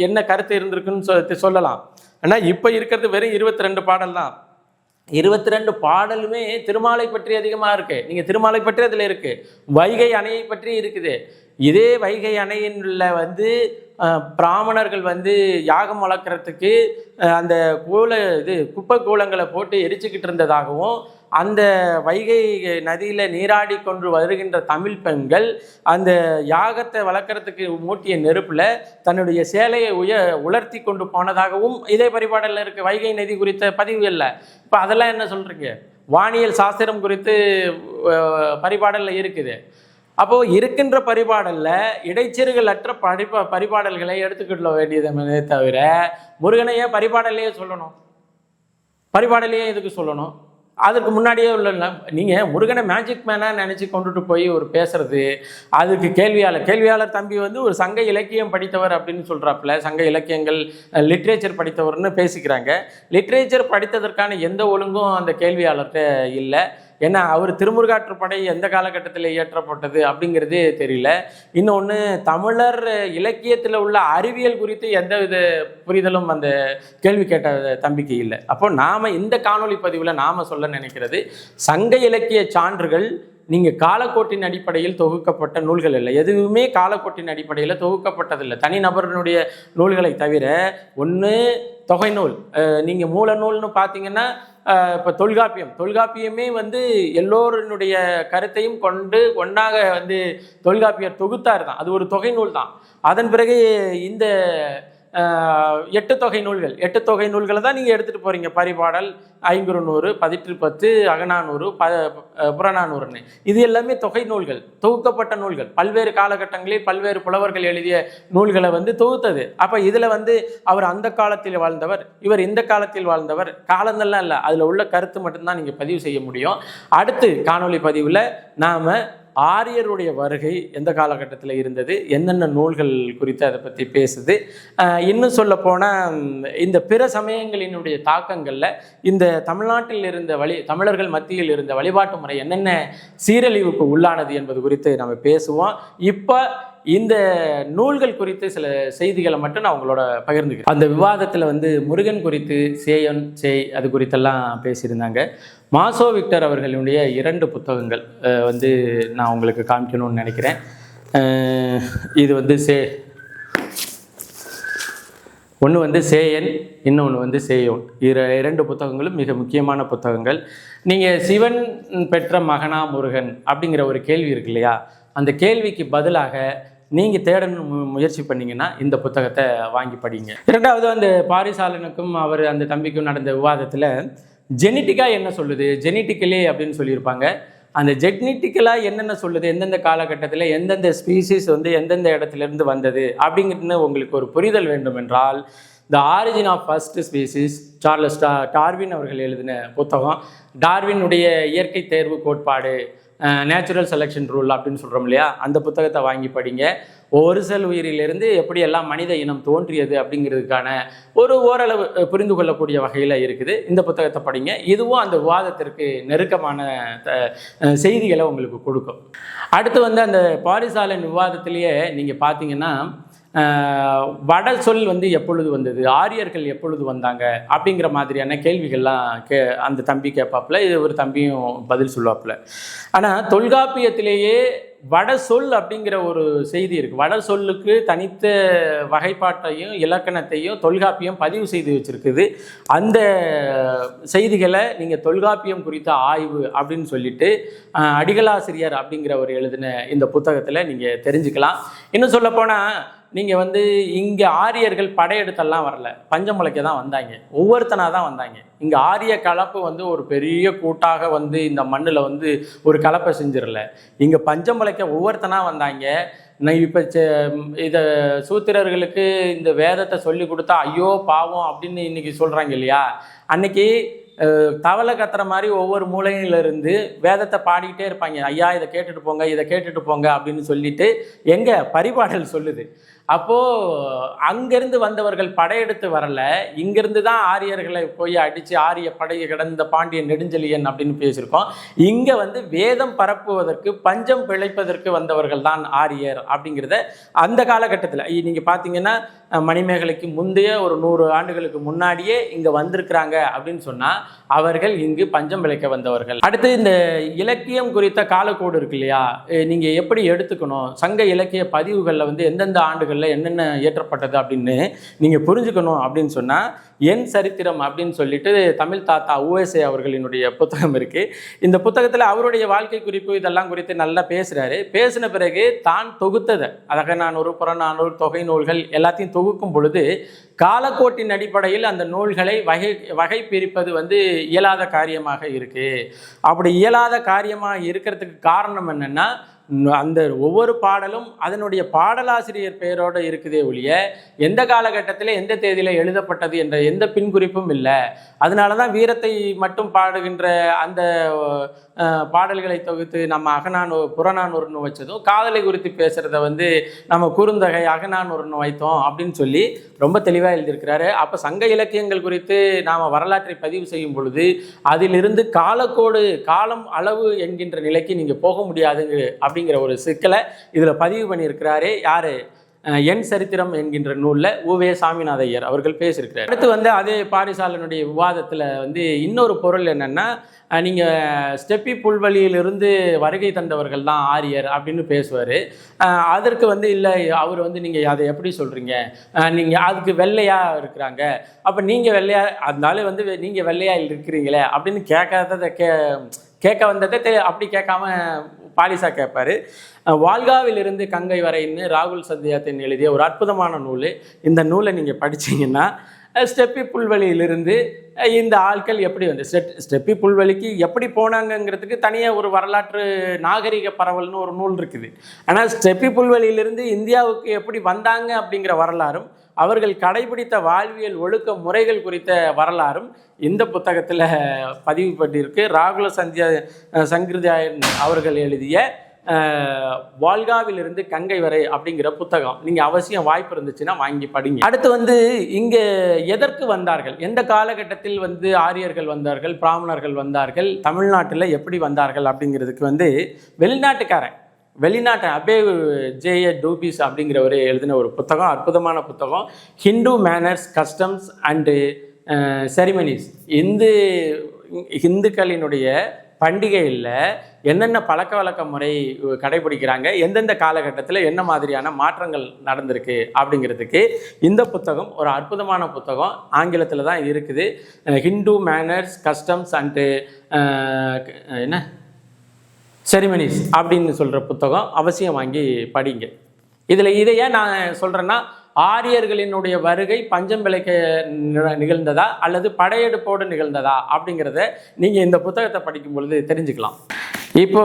என்ன கருத்து இருந்திருக்குன்னு சொல்லலாம். ஆனால் இப்போ இருக்கிறது வெறும் 22 பாடல் தான். 22 பாடலுமே திருமாலை பற்றி அதிகமாக இருக்குது. நீங்கள் திருமாலை பற்றி அதில் இருக்குது, வைகை அணையை பற்றி இருக்குது. இதே வைகை அணையின்ல வந்து பிராமணர்கள் வந்து யாகம் வளர்க்குறதுக்கு அந்த குப்பை கூலங்களை போட்டு எரிச்சுக்கிட்டு இருந்ததாகவும், அந்த வைகை நதியில் நீராடி கொண்டு வருகின்ற தமிழ் பெண்கள் அந்த யாகத்தை வளர்க்குறதுக்கு மூட்டிய நெருப்பில் தன்னுடைய சேலையை உலர்த்தி கொண்டு போனதாகவும் இதே பரிபாடலில் இருக்குது. வைகை நதி குறித்த பதிவு இல்லை. இப்போ அதெல்லாம் என்ன சொல்கிறீங்க? வானியல் சாஸ்திரம் குறித்து பரிபாடலில் இருக்குது. அப்போது இருக்கின்ற பரிபாடலில் இடைச்செருகள் அற்ற பரிபாடல்களை எடுத்துக்கிட வேண்டியதை தவிர முருகனையே பரிபாடலையே சொல்லணும், பரிபாடலையே எதுக்கு சொல்லணும்? அதுக்கு முன்னாடியே உள்ள நீங்கள் முருகனை மேஜிக் மேனாக நினச்சி கொண்டுட்டு போய் ஒரு பேசுறது, அதுக்கு கேள்வியாளர் தம்பி வந்து ஒரு சங்க இலக்கியம் படித்தவர் அப்படின்னு சொல்கிறாப்புல, சங்க இலக்கியங்கள் லிட்ரேச்சர் படித்தவர்னு பேசிக்கிறாங்க. லிட்ரேச்சர் படித்ததற்கான எந்த ஒழுங்கும் அந்த கேள்வியாளர்கிட்ட இல்லை. ஏன்னா அவர் திருமுருகாற்றுப்படை எந்த காலகட்டத்தில் இயற்றப்பட்டது அப்படிங்கிறதே தெரியல. இன்னொன்று, தமிழர் இலக்கியத்தில் உள்ள அறிவியல் குறித்து எந்த வித புரிதலும் அந்த கேள்வி கேட்ட தம்பிக்கு இல்லை. அப்போ நாம் இந்த காணொளி பதிவில் நாம் சொல்ல நினைக்கிறது, சங்க இலக்கிய சான்றுகள் நீங்கள் காலக்கோட்டின் அடிப்படையில் தொகுக்கப்பட்ட நூல்கள் இல்லை. எதுவுமே காலக்கோட்டின் அடிப்படையில் தொகுக்கப்பட்டதில்லை. தனிநபர்களுடைய நூல்களை தவிர ஒன்று தொகை நூல். நீங்கள் மூல நூல்னு பார்த்தீங்கன்னா இப்போ தொல்காப்பியமே வந்து எல்லோருடைய கருத்தையும் ஒன்றாக வந்து தொல்காப்பியர் தொகுத்தார் தான். அது ஒரு தொகை நூல் தான். அதன் பிறகு இந்த 8 தொகை நூல்களை தான் நீங்கள் எடுத்துகிட்டு போகிறீங்க. பரிபாடல், ஐங்குறுநூறு, 18, அகநானூறு, புறநானூறுன்னு. இது எல்லாமே தொகை நூல்கள், தொகுக்கப்பட்ட நூல்கள். பல்வேறு காலகட்டங்களில் பல்வேறு புலவர்கள் எழுதிய நூல்களை வந்து தொகுத்தது. அப்போ இதில் வந்து அவர் அந்த காலத்தில் வாழ்ந்தவர், இவர் இந்த காலத்தில் வாழ்ந்தவர், காலங்கள்லாம் இல்லை, அதில் உள்ள கருத்து மட்டும்தான் நீங்கள் பதிவு செய்ய முடியும். அடுத்து காணொளி பதிவில் நாம் ஆரியருடைய வருகை எந்த காலகட்டத்தில் இருந்தது, என்னென்ன நூல்கள் குறித்து அதை பற்றி பேசுது. இன்னும் சொல்ல போனால் இந்த பிற சமயங்களினுடைய தாக்கங்களில் இந்த தமிழ்நாட்டில் இருந்த தமிழர்கள் மத்தியில் இருந்த வழிபாட்டு முறை என்னென்ன சீரழிவுக்கு உள்ளானது என்பது குறித்து நம்ம பேசுவோம். இப்போ இந்த நூல்கள் குறித்து சில செய்திகளை மட்டும் நான் உங்களோட பகிர்ந்துக்கிறேன். அந்த விவாதத்தில் வந்து முருகன் குறித்து சேய் அது குறித்தெல்லாம் பேசியிருந்தாங்க. மாசோ விக்டர் அவர்களுடைய 2 புத்தகங்கள் வந்து நான் உங்களுக்கு காமிக்கணும்னு நினைக்கிறேன். இது வந்து ஒன்று வந்து சேயன், இன்னொன்று வந்து சேயோன். 2 புத்தகங்களும் மிக முக்கியமான புத்தகங்கள். நீங்கள் சிவன் பெற்ற மகனா முருகன் அப்படிங்கிற ஒரு கேள்வி இருக்கு இல்லையா, அந்த கேள்விக்கு பதிலாக நீங்கள் தேடணும் முயற்சி பண்ணிங்கன்னா இந்த புத்தகத்தை வாங்கி படிங்க. 2வது, அந்த பாரிசாலனுக்கும் அந்த தம்பிக்கும் நடந்த விவாதத்தில் ஜெனட்டிக்காக என்ன சொல்லுது, ஜெனட்டிக்கலி அப்படின்னு சொல்லியிருப்பாங்க. அந்த ஜெனட்டிக்கலாக என்னென்ன சொல்லுது, எந்தெந்த காலகட்டத்தில் எந்தெந்த ஸ்பீசிஸ் வந்து எந்தெந்த இடத்துலேருந்து வந்தது அப்படிங்கிறது உங்களுக்கு ஒரு புரிதல் வேண்டும் என்றால், the origin of first species, Charles Darwin அவர்கள் எழுதின புத்தகம். டார்வினுடைய இயற்கை தேர்வு கோட்பாடு, நேச்சுரல் செலெக்ஷன் ரூல் அப்படின்னு சொல்கிறோம் இல்லையா, அந்த புத்தகத்தை வாங்கி படிங்க. ஒரு செல் உயிரிலிருந்து எப்படியெல்லாம் மனித இனம் தோன்றியது அப்படிங்கிறதுக்கான ஓரளவு புரிந்து கொள்ளக்கூடிய வகையில் இருக்குது. இந்த புத்தகத்தை படிங்க. இதுவும் அந்த விவாதத்திற்கு நெருக்கமான செய்திகளை உங்களுக்கு கொடுக்கும். அடுத்து வந்து அந்த பாரிசாலன் விவாதத்திலேயே நீங்கள் பார்த்தீங்கன்னா வட சொல் வந்து எப்பொழுது வந்தது, ஆரியர்கள் எப்பொழுது வந்தாங்க அப்படிங்கிற மாதிரியான கேள்விகள்லாம் அந்த தம்பி கேட்பாப்புல, இது ஒரு தம்பியும் பதில் சொல்லுவாப்புல. ஆனால் தொல்காப்பியத்திலேயே வட சொல் அப்படிங்கிற ஒரு செய்தி இருக்குது. வட சொல்லுக்கு தனித்த வகைப்பாட்டையும் இலக்கணத்தையும் தொல்காப்பியம் பதிவு செய்து வச்சுருக்குது. அந்த செய்திகளை நீங்கள் தொல்காப்பியம் குறித்த ஆய்வு அப்படின்னு சொல்லிட்டு அடிகளாசிரியர் அப்படிங்கிறவர் எழுதின இந்த புத்தகத்தில் நீங்கள் தெரிஞ்சுக்கலாம். இன்னும் சொல்லப்போனால் நீங்கள் வந்து இங்கே ஆரியர்கள் படையெடுத்தெல்லாம் வரல, பஞ்சமுளைக்க தான் வந்தாங்க, ஒவ்வொருத்தனாக தான் வந்தாங்க. இங்கே ஆரிய கலப்பு வந்து ஒரு பெரிய கூட்டாக வந்து இந்த மண்ணில் வந்து ஒரு கலப்பை செஞ்சிடல, இங்கே பஞ்சமுளைக்க ஒவ்வொருத்தனாக வந்தாங்க. நான் இப்போ இதை சூத்திரர்களுக்கு இந்த வேதத்தை சொல்லி கொடுத்தா ஐயோ பாவம் அப்படின்னு இன்றைக்கி சொல்கிறாங்க இல்லையா, அன்னைக்கு தவளை கத்துற மாதிரி ஒவ்வொரு மூலையிலிருந்து வேதத்தை பாடிக்கிட்டே இருப்பாங்க. ஐயா இதை கேட்டுட்டு போங்க, இதை கேட்டுட்டு போங்க அப்படின்னு சொல்லிட்டு எங்கே பரிபாடல் சொல்லுது. அப்போது அங்கேருந்து வந்தவர்கள் படையெடுத்து வரல, இங்கேருந்து தான் ஆரியர்களை போய் அடித்து ஆரிய படையை கிடந்த பாண்டியன் நெடுஞ்செழியன் அப்படின்னு பேசியிருக்கோம். இங்கே வந்து வேதம் பரப்புவதற்கு பஞ்சம் பிழைப்பதற்கு வந்தவர்கள் தான் ஆரியர் அப்படிங்கிறத அந்த காலகட்டத்தில் நீங்கள் பார்த்தீங்கன்னா மணிமேகலைக்கு முந்தைய ஒரு 100 ஆண்டுகளுக்கு முன்னாடியே இங்கே வந்திருக்கிறாங்க அப்படின்னு சொன்னால் அவர்கள் இங்கு பஞ்சம் பிழைக்க வந்தவர்கள். அடுத்து இந்த இலக்கியம் குறித்த காலக்கோடு இருக்கு இல்லையா, நீங்கள் எப்படி எடுத்துக்கணும், சங்க இலக்கிய பதிவுகளில் வந்து எந்தெந்த ஆண்டுகள் பாடல்களில் என்னென்ன இயற்றப்பட்டது அப்படின்னு நீங்கள் புரிஞ்சுக்கணும் அப்படின்னு சொன்னால் என் சரித்திரம் அப்படின்னு சொல்லிட்டு தமிழ் தாத்தா உவேசே அவர்களினுடைய புத்தகம் இருக்குது. இந்த புத்தகத்தில் அவருடைய வாழ்க்கை குறிப்பு இதெல்லாம் குறித்து நல்லா பேசுகிறாரு. பேசின பிறகு தான் தொகுத்ததை அகநானூறு, புறநானூறு, தொகை நூல்கள் எல்லாத்தையும் தொகுக்கும் பொழுது காலக்கோட்டின் அடிப்படையில் அந்த நூல்களை வகை பிரிப்பது இயலாத காரியமாக இருக்குது. அப்படி இயலாத காரியமாக இருக்கிறதுக்கு காரணம் என்னென்னா, அந்த ஒவ்வொரு பாடலும் அதனுடைய பாடலாசிரியர் பெயரோடு இருக்குதே ஒழிய எந்த காலகட்டத்தில் எந்த தேதியில் எழுதப்பட்டது என்ற எந்த பின்குறிப்பும் இல்லை. அதனால தான் வீரத்தை மட்டும் பாடுகின்ற அந்த பாடல்களை தொகுத்து நம்ம புறநானூறுன்னு வச்சதும், காதலை குறித்து பேசுகிறத நம்ம குறுந்தொகை அகநானூறுன்னு வைத்தோம் அப்படின்னு சொல்லி ரொம்ப தெளிவாக எழுதியிருக்கிறாரு. அப்போ சங்க இலக்கியங்கள் குறித்து நாம் வரலாற்றை பதிவு செய்யும் பொழுது அதிலிருந்து காலக்கோடு, காலம், அளவு என்கின்ற நிலைக்கு நீங்கள் போக முடியாது அப்படிங்கிற ஒரு சிக்கலை இதில் பதிவு பண்ணியிருக்கிறாரு. யார்? என் சரித்திரம் என்கின்ற நூலில் உவே சாமிநாத ஐயர் அவர்கள் பேசியிருக்கிறார். அடுத்து அதே பாரிசாலனுடைய விவாதத்தில் இன்னொரு பொருள் என்னென்னா, நீங்கள் ஸ்டெப்பி புல்வெளியிலிருந்து வருகை தந்தவர்கள் தான் ஆரியர் அப்படின்னு பேசுவார். அதற்கு இல்லை, அவர் நீங்கள் அதை எப்படி சொல்கிறீங்க, நீங்கள் அதுக்கு வெள்ளையாக இருக்கிறாங்க, அப்போ நீங்கள் வெள்ளையாக அதனால நீங்கள் வெள்ளையாக இருக்கிறீங்களே அப்படின்னு கேட்க வந்ததை அப்படி கேட்காம பாலிசா கேட்பார். வால்காவிலிருந்து கங்கை வரைன்னு ராகுல் சந்தியாத்தின் எழுதிய ஒரு அற்புதமான நூல். இந்த நூலை நீங்கள் படித்தீங்கன்னா ஸ்டெப்பி புல்வெளியிலிருந்து இந்த ஆட்கள் எப்படி ஸ்டெப்பி புல்வெளிக்கு எப்படி போனாங்கங்கிறதுக்கு தனியாக ஒரு வரலாற்று நாகரிக பரவல்னு ஒரு நூல் இருக்குது. ஆனால் ஸ்டெப்பி புல்வெளியிலிருந்து இந்தியாவுக்கு எப்படி வந்தாங்க அப்படிங்கிற வரலாறும் அவர்கள் கடைபிடித்த வாழ்வியல் ஒழுக்க முறைகள் குறித்த வரலாறும் இந்த புத்தகத்தில் பதிவு பட்டிருக்கு. ராகுல சங்கிருதாயன் அவர்கள் எழுதிய வால்காவிலிருந்து கங்கை வரை அப்படிங்கிற புத்தகம் நீங்கள் அவசியம் வாய்ப்பு இருந்துச்சுன்னா வாங்கி படிங்க. அடுத்து இங்கே எதற்கு வந்தார்கள், எந்த காலகட்டத்தில் ஆரியர்கள் வந்தார்கள், பிராமணர்கள் வந்தார்கள், தமிழ்நாட்டில் எப்படி வந்தார்கள் அப்படிங்கிறதுக்கு வெளிநாட்டு அபேவ் ஜேஏ டூபிஸ் அப்படிங்கிறவர் எழுதின ஒரு புத்தகம், அற்புதமான புத்தகம். Hindu manners, customs and ceremonies. இந்துக்களினுடைய பண்டிகையில் என்னென்ன பழக்க வழக்க முறை கடைபிடிக்கிறாங்க, எந்தெந்த காலகட்டத்தில் என்ன மாதிரியான மாற்றங்கள் நடந்திருக்கு அப்படிங்கிறதுக்கு இந்த புத்தகம் ஒரு அற்புதமான புத்தகம். ஆங்கிலத்தில் தான் இருக்குது. Hindu manners, customs and ceremonies அப்படின்னு சொல்கிற புத்தகம் அவசியம் வாங்கி படிங்க. இதை ஏன் நான் சொல்கிறேன்னா, ஆரியர்களினுடைய வருகை பஞ்சம் விளைக்க நிகழ்ந்ததா அல்லது படையெடுப்போடு நிகழ்ந்ததா அப்படிங்கிறத நீங்கள் இந்த புத்தகத்தை படிக்கும் பொழுது தெரிஞ்சுக்கலாம். இப்போ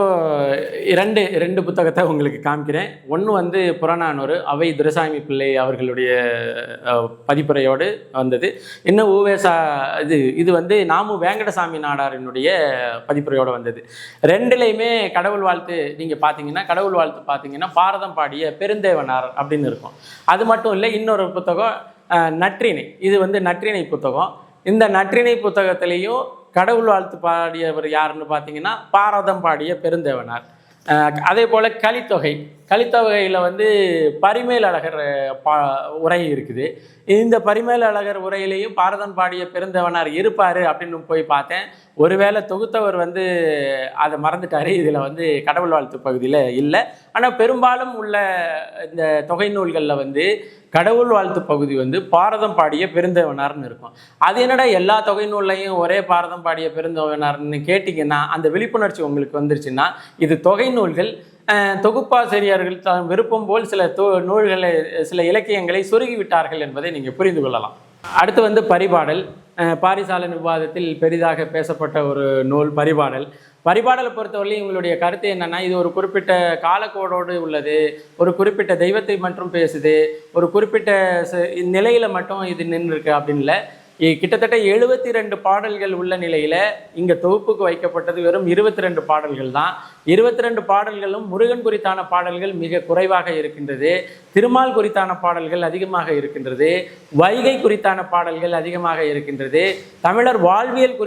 ரெண்டு புத்தகத்தை உங்களுக்கு காமிக்கிறேன். ஒன்று புறநானூறு அவை துரைசாமி பிள்ளை அவர்களுடைய பதிப்புரையோடு வந்தது. இன்னும் ஊவேசா இது நாமு வேங்கடசாமி நாடாரினுடைய பதிப்புரையோடு வந்தது. ரெண்டுலேயுமே கடவுள் வாழ்த்து நீங்கள் பார்த்தீங்கன்னா பாரதம் பாடிய பெருந்தேவனார் அப்படின்னு இருக்கும். அது மட்டும் இல்லை, இன்னொரு புத்தகம் நற்றிணை. இது நற்றிணை புத்தகம். இந்த நற்றிணை புத்தகத்திலையும் கடவுள் வாழ்த்து பாடியவர் யாருன்னு பார்த்தீங்கன்னா பாரதம் பாடிய பெருந்தேவனார். அதே போல் கலித்தொகையில் பரிமேல் அழகர் உரை இருக்குது. இந்த பரிமேல் அழகர் உரையிலையும் பாரதம் பாடிய பெருந்தேவனார் இருப்பார் அப்படின்னு போய் பார்த்தேன். ஒருவேளை தொகுத்தவர் அதை மறந்துட்டார். இதில் கடவுள் வாழ்த்து பகுதியில் இல்லை. ஆனால் பெரும்பாலும் உள்ள இந்த தொகை நூல்களில் கடவுள் வாழ்த்து பகுதி பாரதம் பாடிய பெருந்தேவனார்னு இருக்கும். அது என்னடா எல்லா தொகை நூல்லையும் ஒரே பாரதம் பாடிய பெருந்தேவனார்னு கேட்டிங்கன்னா அந்த விழிப்புணர்ச்சி உங்களுக்கு வந்துருச்சுன்னா, இது தொகை நூல்கள். தொகுப்பாசிரியர்கள் தான் விருப்பம் போல் சில நூல்களை, சில இலக்கியங்களை சொருகி விட்டார்கள் என்பதை நீங்கள் புரிந்து கொள்ளலாம். அடுத்து பரிபாடல். பாரிசாலன் விவாதத்தில் பெரிதாக பேசப்பட்ட ஒரு நூல் பரிபாடலை பொறுத்தவரையும் உங்களுடைய கருத்து என்னென்னா, இது ஒரு குறிப்பிட்ட காலக்கோடோடு உள்ளது, ஒரு குறிப்பிட்ட தெய்வத்தை மட்டும் பேசுது, ஒரு குறிப்பிட்ட நிலையில் மட்டும் இது நின்றுருக்கு அப்படின்னு இல்லை. கிட்டத்தட்ட 72 பாடல்கள் உள்ள நிலையில் இங்கே தொகுப்புக்கு வைக்கப்பட்டது வெறும் 22 பாடல்கள் தான். 22 பாடல்களும் முருகன் குறித்தான பாடல்கள் மிக குறைவாக இருக்கின்றது. திருமால் குறித்தான பாடல்கள் அதிகமாக இருக்கின்றது. வைகை குறித்தான பாடல்கள் அதிகமாக இருக்கின்றது. தமிழர் வானியல்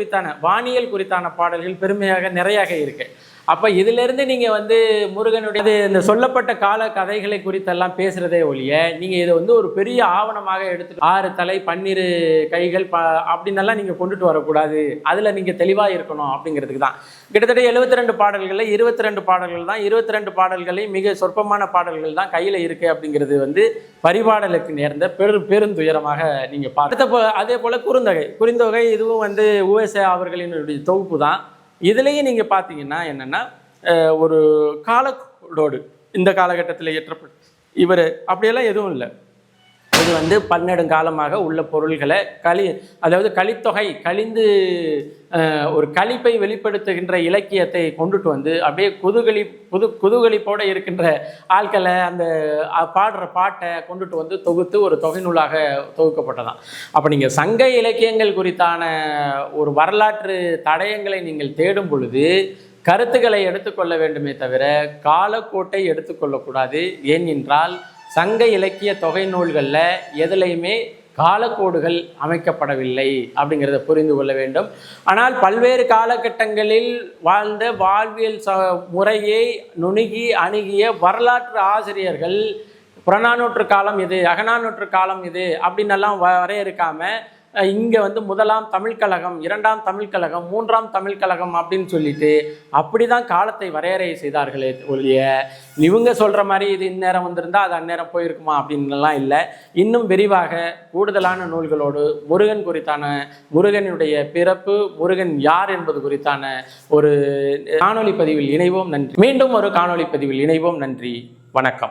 குறித்தான பாடல்கள் பெருமையாக நிறையாக இருக்கு. அப்போ இதிலிருந்து நீங்கள் முருகனுடைய இந்த சொல்லப்பட்ட கால கதைகளை குறித்தெல்லாம் பேசுகிறதே ஒழிய நீங்கள் இதை ஒரு பெரிய ஆவணமாக எடுத்துட்டு 6 தலை 12 கைகள் அப்படின்னெல்லாம் நீங்கள் கொண்டுட்டு வரக்கூடாது. அதில் நீங்கள் தெளிவாக இருக்கணும் அப்படிங்கிறதுக்கு தான். கிட்டத்தட்ட 72 பாடல்களில் 22 பாடல்கள் தான். 22 பாடல்களை மிக சொற்பமான பாடல்கள் தான் கையில் இருக்கு அப்படிங்கிறது வந்து பரிபாடலுக்கு நேர்ந்த பெருந்துயரமாக நீங்கள் பார்த்து. அதே போல் குறுந்தொகை இதுவும் வந்து உவேசா அவர்களினுடைய தொகுப்பு தான். இதுலேயும் நீங்கள் பார்த்தீங்கன்னா என்னென்னா ஒரு காலக்கோடு இந்த காலகட்டத்தில் இயற்றப்பட்ட இவர் அப்படியெல்லாம் எதுவும் இல்லை. இது வந்து பன்னெடுங்காலமாக உள்ள பொருள்களை அதாவது கலித்தொகை கழிந்து ஒரு கழிப்பை வெளிப்படுத்துகின்ற இலக்கியத்தை கொண்டுட்டு வந்து அப்படியே குதூகலிப்போடு இருக்கின்ற ஆட்களை அந்த பாடுற பாட்டை கொண்டுட்டு வந்து தொகுத்து ஒரு தொகை நூலாக தொகுக்கப்பட்டதான். அப்போ நீங்கள் சங்க இலக்கியங்கள் குறித்தான ஒரு வரலாற்று தடயங்களை நீங்கள் தேடும் பொழுது கருத்துக்களை எடுத்துக்கொள்ள வேண்டுமே தவிர காலக்கோட்டை எடுத்துக்கொள்ளக்கூடாது. ஏனென்றால் சங்க இலக்கிய தொகை நூல்களில் எதுலையுமே காலக்கோடுகள் அமைக்கப்படவில்லை அப்படிங்கிறத புரிந்து கொள்ள வேண்டும். ஆனால் பல்வேறு காலகட்டங்களில் வாழ்ந்த வாழ்வியல் முறையை நுணுகி அணுகிய வரலாற்று ஆசிரியர்கள் புறநானூற்று காலம் இது, அகநானூற்று காலம் இது அப்படின்னெல்லாம் வரையறுக்காமல் இங்கே வந்து 1ஆம் தமிழ் கழகம், 2ஆம் தமிழ் கழகம், 3ஆம் தமிழ் கழகம் அப்படின்னு சொல்லிட்டு அப்படி தான் காலத்தை வரையறை செய்தார்களே ஒழிய இவங்க சொல்கிற மாதிரி இது இந்நேரம் வந்திருந்தால் அது அந்நேரம் போயிருக்குமா அப்படின்லாம் இல்லை. இன்னும் விரிவாக கூடுதலான நூல்களோடு முருகன் குறித்தான, முருகனுடைய பிறப்பு, முருகன் யார் என்பது குறித்தான ஒரு காணொளி பதிவில் இணைவோம். நன்றி. மீண்டும் ஒரு காணொளி பதிவில் இணைவோம். நன்றி, வணக்கம்.